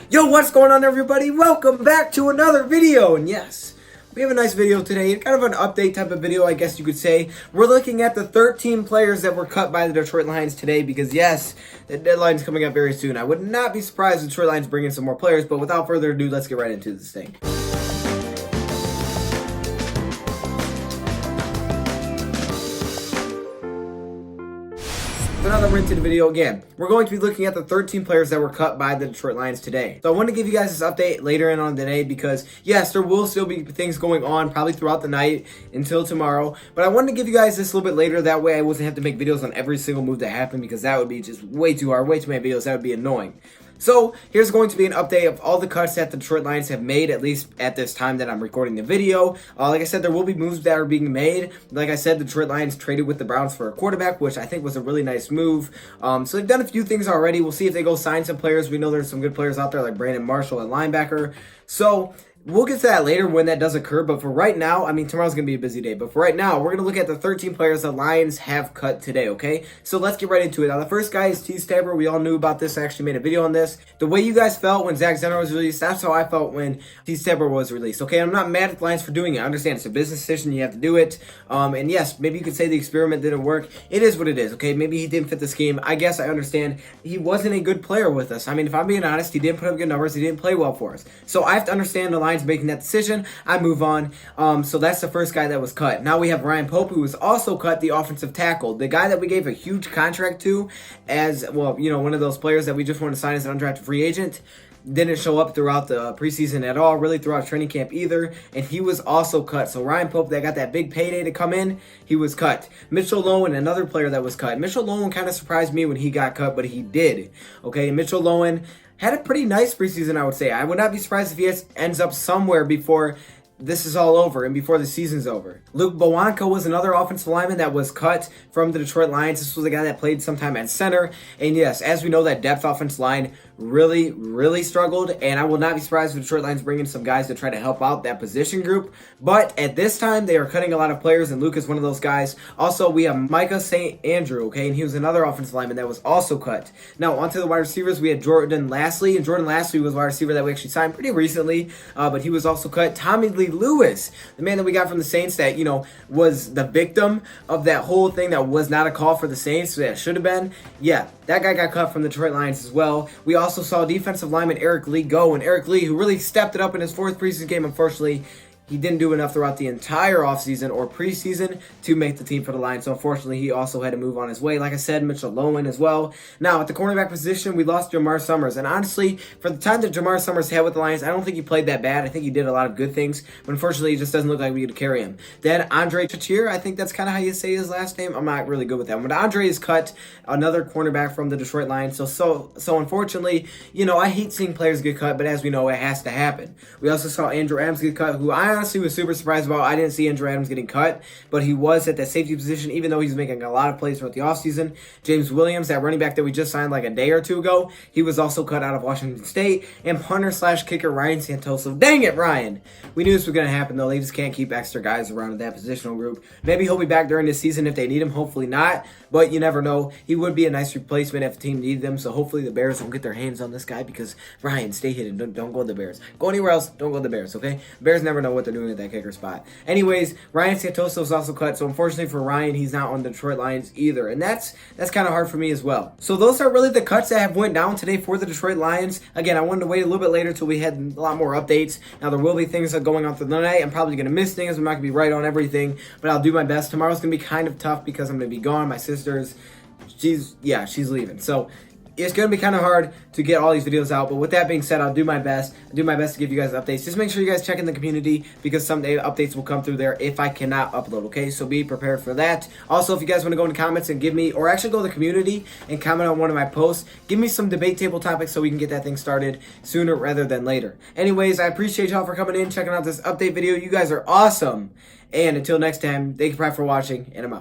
Yo, what's going on, everybody? Welcome back to another video. And yes, we have a nice video today, kind of an update type of video, I guess you could say. We're looking at the 13 players that were cut by the Detroit Lions today because yes, the deadline's coming up very soon. I would not be surprised if Detroit Lions bring in some more players, but without further ado, let's get right into this thing. So now that we're into the video again, we're going to be looking at the 13 players that were cut by the Detroit Lions today. So I want to give you guys this update later in on the day because yes, there will still be things going on probably throughout the night until tomorrow. But I wanted to give you guys this a little bit later. That way I wasn't have to make videos on every single move that happened because that would be just way too hard, way too many videos. That would be annoying. So here's going to be an update of all the cuts that the Detroit Lions have made, at least at this time that I'm recording the video. Like I said, there will be moves that are being made. Like I said, the Detroit Lions traded with the Browns for a quarterback, which I think was a really nice move. So they've done a few things already. We'll see if they go sign some players. We know there's some good players out there like Brandon Marshall at linebacker. So we'll get to that later when that does occur, but for right now, I mean, tomorrow's going to be a busy day, but for right now, we're going to look at the 13 players the Lions have cut today, okay? So let's get right into it. Now, the first guy is Tabor. We all knew about this. I actually made a video on this. The way you guys felt when Zach Zenner was released, that's how I felt when Tabor was released, okay? I'm not mad at the Lions for doing it. I understand it's a business decision. You have to do it. And yes, maybe you could say the experiment didn't work. It is what it is, okay? Maybe he didn't fit the scheme. I guess I understand. He wasn't a good player with us. I mean, if I'm being honest, he didn't put up good numbers. He didn't play well for us. So I have to understand the Lions making that decision. I move on. So that's the first guy that was cut. Now we have Ryan Pope, who was also cut, the offensive tackle. The guy that we gave a huge contract to as, well, you know, one of those players that we just want to sign as an undrafted free agent. Didn't show up throughout the preseason at all, really throughout training camp either, and he was also cut. So Ryan Pope, that got that big payday to come in, he was cut. Mitchell Lowen, another player that was cut. Mitchell Lowen kind of surprised me when he got cut, but he did. Okay, Mitchell Lowen had a pretty nice preseason, I would say. I would not be surprised if he ends up somewhere before this is all over and before the season's over. Luke Bowanka was another offensive lineman that was cut from the Detroit Lions. This was a guy that played sometime at center. And yes, as we know, that depth offensive line really struggled. And I will not be surprised if the Detroit Lions bring in some guys to try to help out that position group. But at this time, they are cutting a lot of players, and Luke is one of those guys. Also, we have Micah St. Andrew, okay? And he was another offensive lineman that was also cut. Now, onto the wide receivers, we had Jordan Lastly. And Jordan Lastly was a wide receiver that we actually signed pretty recently, but he was also cut. Tommy Lee Lewis, the man that we got from the Saints that, you know, was the victim of that whole thing that was not a call for the Saints, that should have been. Yeah, that guy got cut from the Detroit Lions as well. We also saw defensive lineman Eric Lee go, and Eric Lee, who really stepped it up in his fourth preseason game, unfortunately, he didn't do enough throughout the entire offseason or preseason to make the team for the Lions. So unfortunately, he also had to move on his way. Like I said, Mitchell Lowen as well. Now, at the cornerback position, we lost Jamar Summers. And honestly, for the time that Jamar Summers had with the Lions, I don't think he played that bad. I think he did a lot of good things. But unfortunately, it just doesn't look like we could carry him. Then Andre Chachir, I think that's kind of how you say his last name. I'm not really good with that. But Andre is cut, another cornerback from the Detroit Lions. So unfortunately, you know, I hate seeing players get cut, but as we know, it has to happen. We also saw Andrew Adams get cut, who I honestly was super surprised about. I didn't see Andrew Adams getting cut, but he was at that safety position, even though he's making a lot of plays throughout the offseason. James Williams, that running back that we just signed like a day or two ago, he was also cut out of Washington State. And punter/kicker Ryan Santoso. Dang it, Ryan! We knew this was going to happen, though. They just can't keep extra guys around in that positional group. Maybe he'll be back during this season if they need him. Hopefully not, but you never know. He would be a nice replacement if the team needed him, so hopefully the Bears will get their hands on this guy because, Ryan, stay hidden. Don't go to the Bears. Go anywhere else. Don't go to the Bears, okay? Bears never know what they're doing at that kicker spot. Anyways, Ryan Santoso was also cut, so unfortunately for Ryan, he's not on the Detroit Lions either, and that's kind of hard for me as well. So those are really the cuts that have went down today for the Detroit Lions. Again, I wanted to wait a little bit later till we had a lot more updates. Now, there will be things that are going on through the night. I'm probably going to miss things. I'm not going to be right on everything, but I'll do my best. Tomorrow's going to be kind of tough because I'm going to be gone. My sister's, she's leaving. So it's going to be kind of hard to get all these videos out, but with that being said, I'll do my best. I'll do my best to give you guys updates. Just make sure you guys check in the community because someday updates will come through there if I cannot upload, okay? So be prepared for that. Also, if you guys want to go in the comments and give me, or actually go to the community and comment on one of my posts, give me some debate table topics so we can get that thing started sooner rather than later. Anyways, I appreciate y'all for coming in, checking out this update video. You guys are awesome. And until next time, thank you for watching, and I'm out.